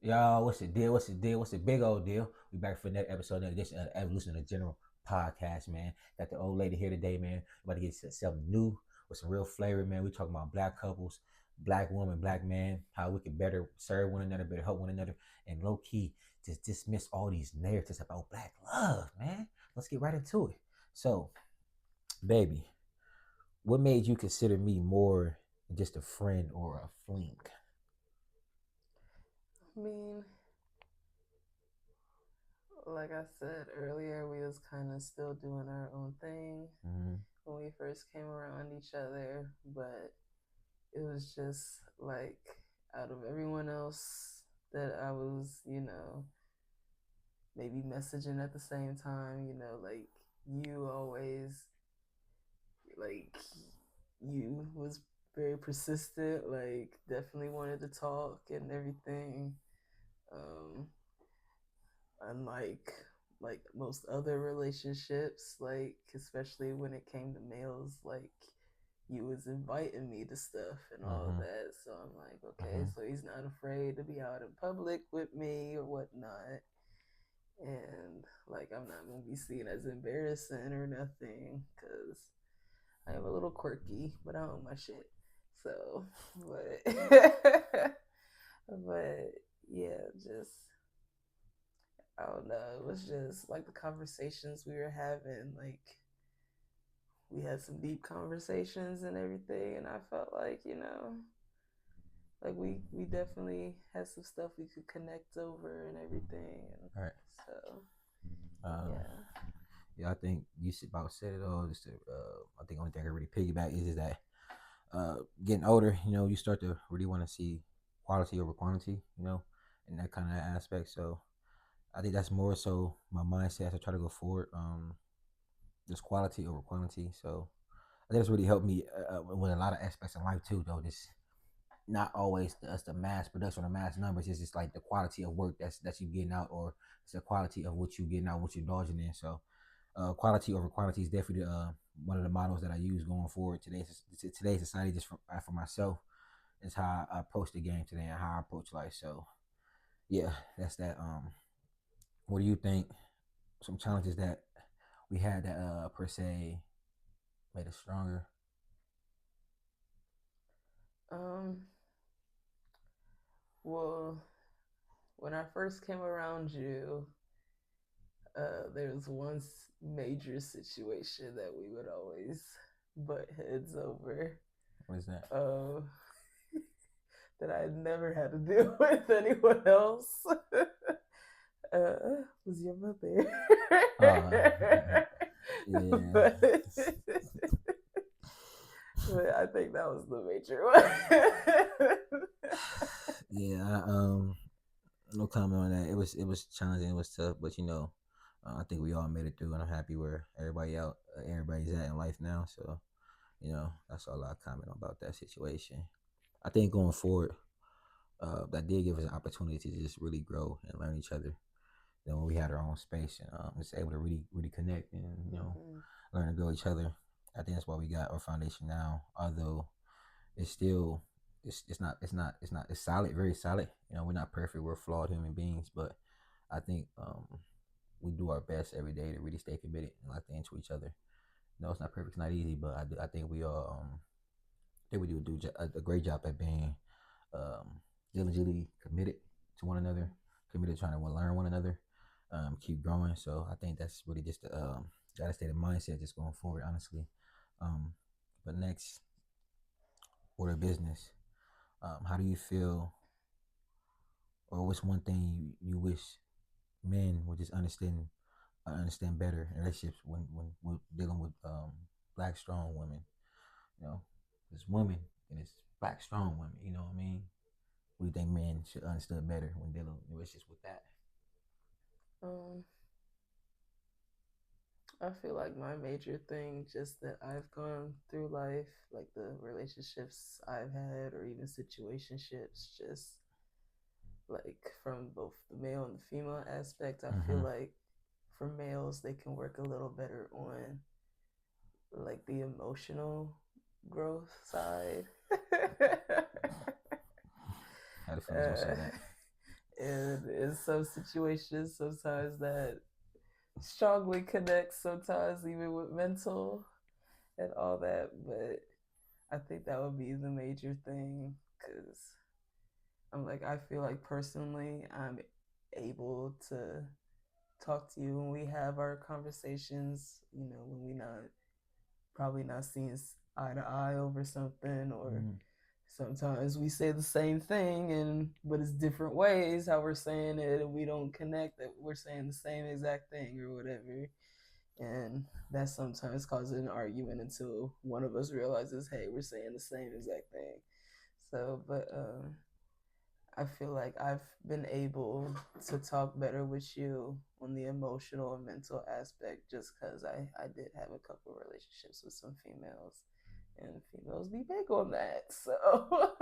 Y'all, what's the deal? What's the deal? What's the big old deal? We back for another episode, another edition of Evolution of the General Podcast, man. Got the old lady here today, man. About to get something new with some real flavor, man. We talking about black couples, black woman, black man, how we can better serve one another, better help one another, and low key just dismiss all these narratives about black love, man. Let's get right into it. So, baby, what made you consider me more than just a friend or a fling? I mean, like I said earlier, we was kind of still doing our own thing Mm-hmm. when we first came around each other, but it was just like out of everyone else that I was, maybe messaging at the same time, like you always like you was very persistent, like definitely wanted to talk and everything. Um unlike most other relationships, like especially when it came to males, like you was inviting me to stuff and all of Mm-hmm. that. So I'm like, okay, Mm-hmm. so he's not afraid to be out in public with me or whatnot. And like, I'm not gonna be seen as embarrassing or nothing because I am a little quirky, but I own my shit. So, but, but yeah, just I don't know. It was just like the conversations we were having. Like we had some deep conversations and everything, and I felt like like we definitely had some stuff we could connect over and everything. And All right. so Um, yeah. yeah, I think you about said it all. Just to, I think only thing I really piggyback is that getting older, you start to really want to see quality over quantity, and that kind of aspect. So I think that's more so my mindset as I try to go forward. Just quality over quantity. So I think it's really helped me with a lot of aspects in life too. Though this not always the mass production or mass numbers. It's just like the quality of work that's you getting out, or it's the quality of what you getting out, what you're dodging in. So quality over quantity is definitely one of the models that I use going forward. Today's society, just for myself, is how I approach the game today and how I approach life. So yeah, that's that. What do you think? Some challenges that we had that per se made us stronger. Um. Well, when I first came around you, there was one major situation that we would always butt heads over. What is that? Uh, that I had never had to deal with anyone else. Was your mother. Uh, yeah, but, but I think that was the major one. yeah. No comment on that. It was challenging. It was tough, but I think we all made it through, and I'm happy where everybody's at in life now. So that's all I comment on about that situation. I think going forward, that did give us an opportunity to just really grow and learn each other. Then when we had our own space and just able to really really connect and Mm-hmm. learn to grow each other. I think that's why we got our foundation now. Although it's still it's solid, very solid. We're not perfect. We're flawed human beings, but I think we do our best every day to really stay committed and locked into each other. It's not perfect, it's not easy, but I think we all think we do a great job at being um, diligently committed to one another, committed to trying to learn one another, keep growing. So I think that's really just the gotta stay the mindset just going forward, honestly. Um, but next, order of business. How do you feel, or what's one thing you wish men would just understand better in relationships when we're dealing with black strong women? You know, it's women and it's black strong women. You know what I mean? What do you think men should understand better when dealing in relationships with that? um, I feel like my major thing, just that I've gone through life, like the relationships I've had, or even situationships, just like from both the male and the female aspect, I feel Mm-hmm. like for males, they can work a little better on like the emotional growth side. How the feelings gonna uh, say that? in some situations, sometimes that strongly connects, sometimes even with mental and all that. But I think that would be the major thing because I'm like, I feel like personally, I'm able to talk to you when we have our conversations, when we not probably not seeing eye to eye over something, or Mm. sometimes we say the same thing and but it's different ways how we're saying it and we don't connect that we're saying the same exact thing or whatever. And that sometimes causes an argument until one of us realizes, hey, we're saying the same exact thing. So, but I feel like I've been able to talk better with you on the emotional and mental aspect just because I did have a couple relationships with some females, and females be big on that. So,